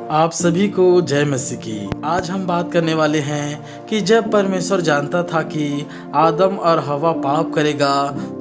आप सभी को जय मसीह की। आज हम बात करने वाले हैं कि जब परमेश्वर जानता था कि आदम और हवा पाप करेगा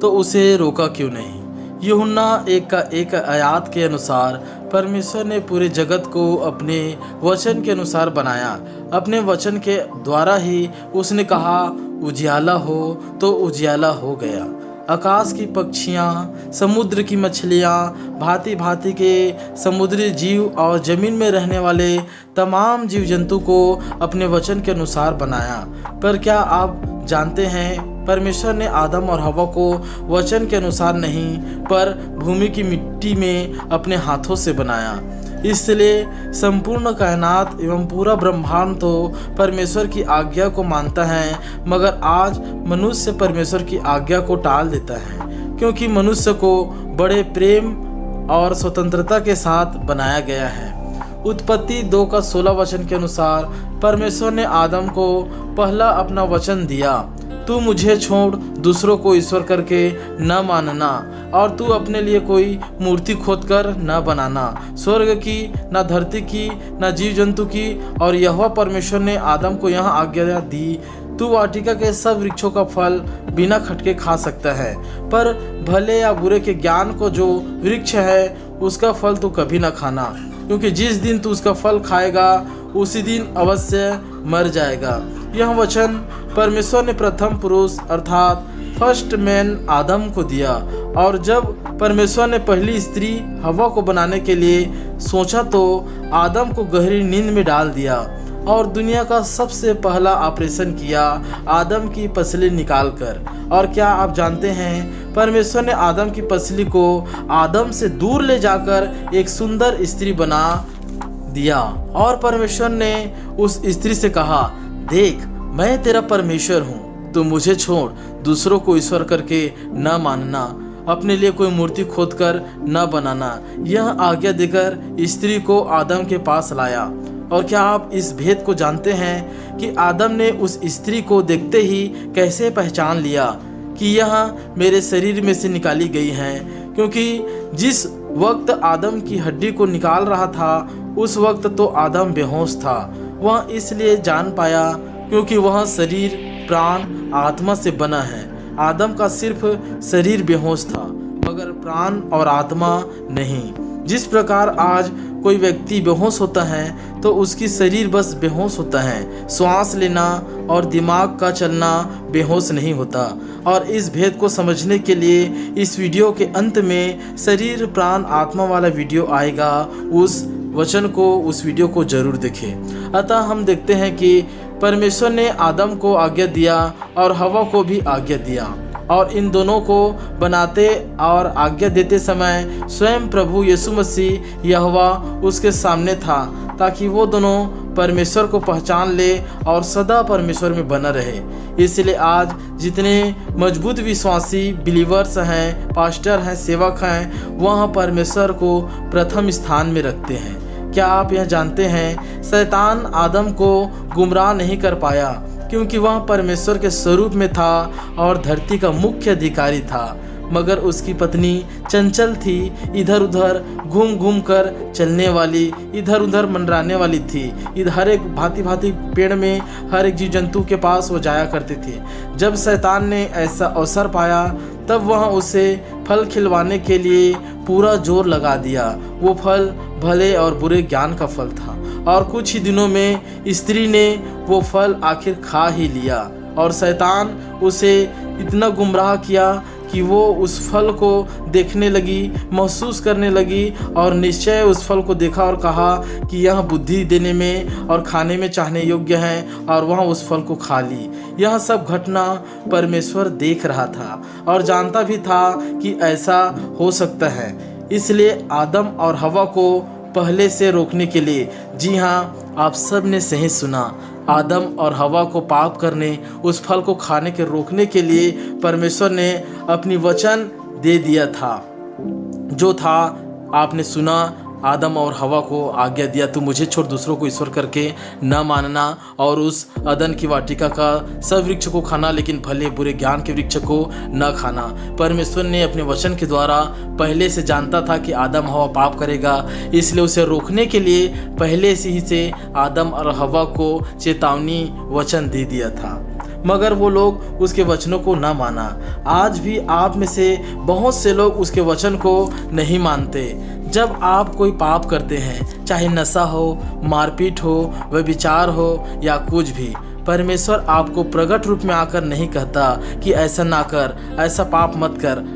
तो उसे रोका क्यों नहीं। यूहन्ना 1 आयत के अनुसार परमेश्वर ने पूरे जगत को अपने वचन के अनुसार बनाया। अपने वचन के द्वारा ही उसने कहा उजियाला हो तो उजियाला हो गया। आकाश की पक्षियाँ, समुद्र की मछलियाँ, भांति भांति के समुद्री जीव और ज़मीन में रहने वाले तमाम जीव जंतु को अपने वचन के अनुसार बनाया। पर क्या आप जानते हैं परमेश्वर ने आदम और हवा को वचन के अनुसार नहीं पर भूमि की मिट्टी में अपने हाथों से बनाया। इसलिए संपूर्ण कायनात एवं पूरा ब्रह्मांड तो परमेश्वर की आज्ञा को मानता है, मगर आज मनुष्य परमेश्वर की आज्ञा को टाल देता है, क्योंकि मनुष्य को बड़े प्रेम और स्वतंत्रता के साथ बनाया गया है। उत्पत्ति 2:16 के अनुसार परमेश्वर ने आदम को पहला अपना वचन दिया, तू मुझे छोड़ दूसरों को ईश्वर करके न मानना और तू अपने लिए कोई मूर्ति खोदकर न बनाना, स्वर्ग की न धरती की न जीव जंतु की। और यहोवा परमेश्वर ने आदम को यह आज्ञा दी, तू वाटिका के सब वृक्षों का फल बिना खटके खा सकता है, पर भले या बुरे के ज्ञान को जो वृक्ष है उसका फल तू कभी न खाना, क्योंकि जिस दिन तू उसका फल खाएगा उसी दिन अवश्य मर जाएगा। यह वचन परमेश्वर ने प्रथम पुरुष अर्थात फर्स्ट मैन आदम को दिया। और जब परमेश्वर ने पहली स्त्री हवा को बनाने के लिए सोचा तो आदम को गहरी नींद में डाल दिया और दुनिया का सबसे पहला ऑपरेशन किया आदम की पसली निकालकर। और क्या आप जानते हैं परमेश्वर ने आदम की पसली को आदम से दूर ले जाकर एक सुंदर स्त्री बना दिया। और परमेश्वर ने उस स्त्री से कहा, देख मैं तेरा परमेश्वर हूँ, तू मुझे छोड़ दूसरों को ईश्वर करके न मानना, अपने लिए कोई मूर्ति खोदकर न बनाना। यह आज्ञा देकर स्त्री को आदम के पास लाया। और क्या आप इस भेद को जानते हैं कि आदम ने उस स्त्री को देखते ही कैसे पहचान लिया कि यह मेरे शरीर में से निकाली गई है, क्योंकि जिस वक्त आदम की हड्डी को निकाल रहा था उस वक्त तो आदम बेहोश था। वह इसलिए जान पाया क्योंकि वह शरीर प्राण आत्मा से बना है। आदम का सिर्फ शरीर बेहोश था मगर प्राण और आत्मा नहीं। जिस प्रकार आज कोई व्यक्ति बेहोश होता है तो उसकी शरीर बस बेहोश होता है, श्वास लेना और दिमाग का चलना बेहोश नहीं होता। और इस भेद को समझने के लिए इस वीडियो के अंत में शरीर प्राण आत्मा वाला वीडियो आएगा, उस वीडियो को जरूर देखें। अतः हम देखते हैं कि परमेश्वर ने आदम को आज्ञा दिया और हवा को भी आज्ञा दिया, और इन दोनों को बनाते और आज्ञा देते समय स्वयं प्रभु यीशु मसीह यहोवा उसके सामने था, ताकि वो दोनों परमेश्वर को पहचान ले और सदा परमेश्वर में बना रहे। इसलिए आज जितने मजबूत विश्वासी बिलीवर्स हैं, पास्टर हैं, सेवक हैं, वह परमेश्वर को प्रथम स्थान में रखते हैं। क्या आप यह जानते हैं शैतान आदम को गुमराह नहीं कर पाया, क्योंकि वह परमेश्वर के स्वरूप में था और धरती का मुख्य अधिकारी था, मगर उसकी पत्नी चंचल थी, इधर उधर घूम घूम कर चलने वाली, इधर उधर मंडराने वाली थी। इधर हर एक भांति भांति पेड़ में हर एक जीव जंतु के पास वो जाया करती थी। जब शैतान ने ऐसा अवसर पाया तब वह उसे फल खिलवाने के लिए पूरा जोर लगा दिया। वो फल भले और बुरे ज्ञान का फल था, और कुछ ही दिनों में स्त्री ने वो फल आखिर खा ही लिया। और शैतान उसे इतना गुमराह किया कि वो उस फल को देखने लगी, महसूस करने लगी, और निश्चय उस फल को देखा और कहा कि यह बुद्धि देने में और खाने में चाहने योग्य है, और वह उस फल को खा ली। यह सब घटना परमेश्वर देख रहा था और जानता भी था कि ऐसा हो सकता है। इसलिए आदम और हवा को पहले से रोकने के लिए, जी हाँ आप सब ने सही सुना, आदम और हवा को पाप करने, उस फल को खाने के रोकने के लिए परमेश्वर ने अपनी वचन दे दिया था। जो था आपने सुना, आदम और हवा को आज्ञा दिया, तू मुझे छोड़ दूसरों को ईश्वर करके न मानना और उस अदन की वाटिका का सब वृक्ष को खाना, लेकिन भले बुरे ज्ञान के वृक्ष को न खाना। परमेश्वर ने अपने वचन के द्वारा पहले से जानता था कि आदम हवा पाप करेगा, इसलिए उसे रोकने के लिए पहले से ही से आदम और हवा को चेतावनी वचन दे दिया था, मगर वो लोग उसके वचनों को न माना। आज भी आप में से बहुत से लोग उसके वचन को नहीं मानते। जब आप कोई पाप करते हैं, चाहे नशा हो, मारपीट हो, व्यभिचार हो या कुछ भी, परमेश्वर आपको प्रकट रूप में आकर नहीं कहता कि ऐसा ना कर, ऐसा पाप मत कर।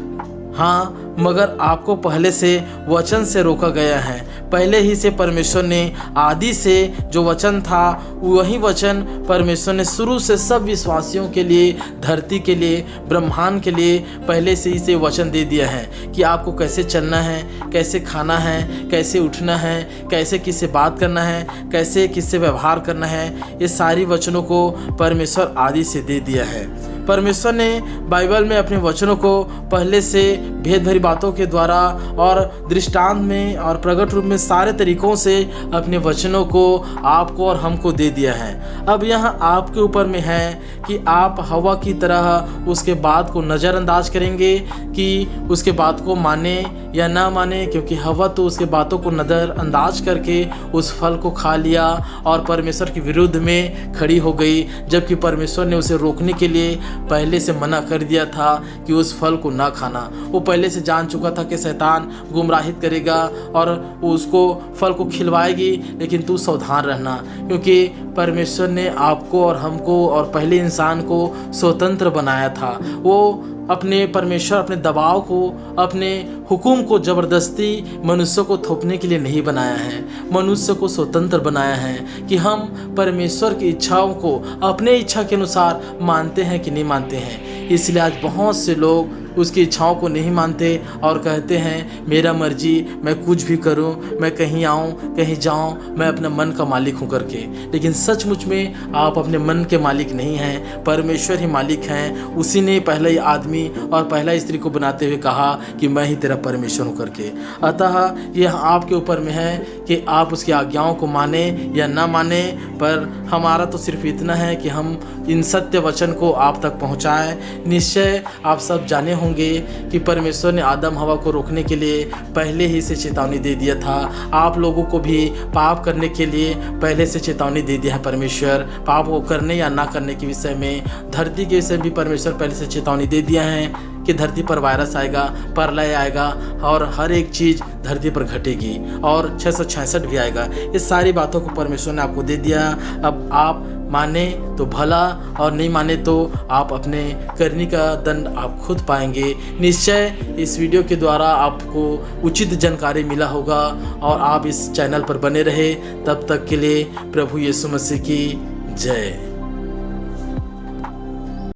हाँ, मगर आपको पहले से वचन से रोका गया है। पहले ही से परमेश्वर ने आदि से जो वचन था, वही वचन परमेश्वर ने शुरू से सब विश्वासियों के लिए, धरती के लिए, ब्रह्मांड के लिए पहले से ही से वचन दे दिया है कि आपको कैसे चलना है, कैसे खाना है, कैसे उठना है, कैसे किससे बात करना है, कैसे किससे व्यवहार करना है। ये सारी वचनों को परमेश्वर आदि से दे दिया है। परमेश्वर ने बाइबल में अपने वचनों को पहले से भेद भरी बातों के द्वारा और दृष्टांत में और प्रकट रूप में सारे तरीकों से अपने वचनों को आपको और हमको दे दिया है। अब यहाँ आपके ऊपर में है कि आप हवा की तरह उसके बात को नज़रअंदाज करेंगे कि उसके बात को माने या ना माने, क्योंकि हवा तो उसके बातों को नज़रअंदाज करके उस फल को खा लिया और परमेश्वर के विरुद्ध में खड़ी हो गई, जबकि परमेश्वर ने उसे रोकने के लिए पहले से मना कर दिया था कि उस फल को ना खाना। वो पहले से जान चुका था कि शैतान गुमराहित करेगा और वो उसको फल को खिलवाएगी, लेकिन तू सावधान रहना, क्योंकि परमेश्वर ने आपको और हमको और पहले इंसान को स्वतंत्र बनाया था। वो अपने परमेश्वर अपने दबाव को, अपने हुक्म को ज़बरदस्ती मनुष्य को थोपने के लिए नहीं बनाया है। मनुष्य को स्वतंत्र बनाया है कि हम परमेश्वर की इच्छाओं को अपने इच्छा के अनुसार मानते हैं कि नहीं मानते हैं। इसलिए आज बहुत से लोग उसकी इच्छाओं को नहीं मानते और कहते हैं मेरा मर्जी, मैं कुछ भी करूं, मैं कहीं आऊं, कहीं जाऊं, मैं अपने मन का मालिक हूं करके। लेकिन सचमुच में आप अपने मन के मालिक नहीं हैं, परमेश्वर ही मालिक हैं। उसी ने पहले ही आदमी और पहला स्त्री को बनाते हुए कहा कि मैं ही तेरा परमेश्वर हूं करके। अतः यह आपके ऊपर में है कि आप उसकी आज्ञाओं को माने या ना माने, पर हमारा तो सिर्फ इतना है कि हम इन सत्य वचन को आप तक पहुँचाएँ। निश्चय आप सब जाने होंगे कि परमेश्वर ने आदम हवा को रोकने के लिए पहले ही से चेतावनी दे दिया था। आप लोगों को भी पाप करने के लिए पहले से चेतावनी दे दिया है परमेश्वर। पाप को करने या ना करने के विषय में, धरती के विषय भी परमेश्वर पहले से चेतावनी दे दिया है कि धरती पर वायरस आएगा, प्रलय आएगा और हर एक चीज़ धरती पर घटेगी और 666 भी आएगा। इस सारी बातों को परमेश्वर ने आपको दे दिया। अब आप माने तो भला और नहीं माने तो आप अपने करनी का दंड आप खुद पाएंगे। निश्चय इस वीडियो के द्वारा आपको उचित जानकारी मिला होगा और आप इस चैनल पर बने रहे। तब तक के लिए प्रभु यीशु मसीह की जय।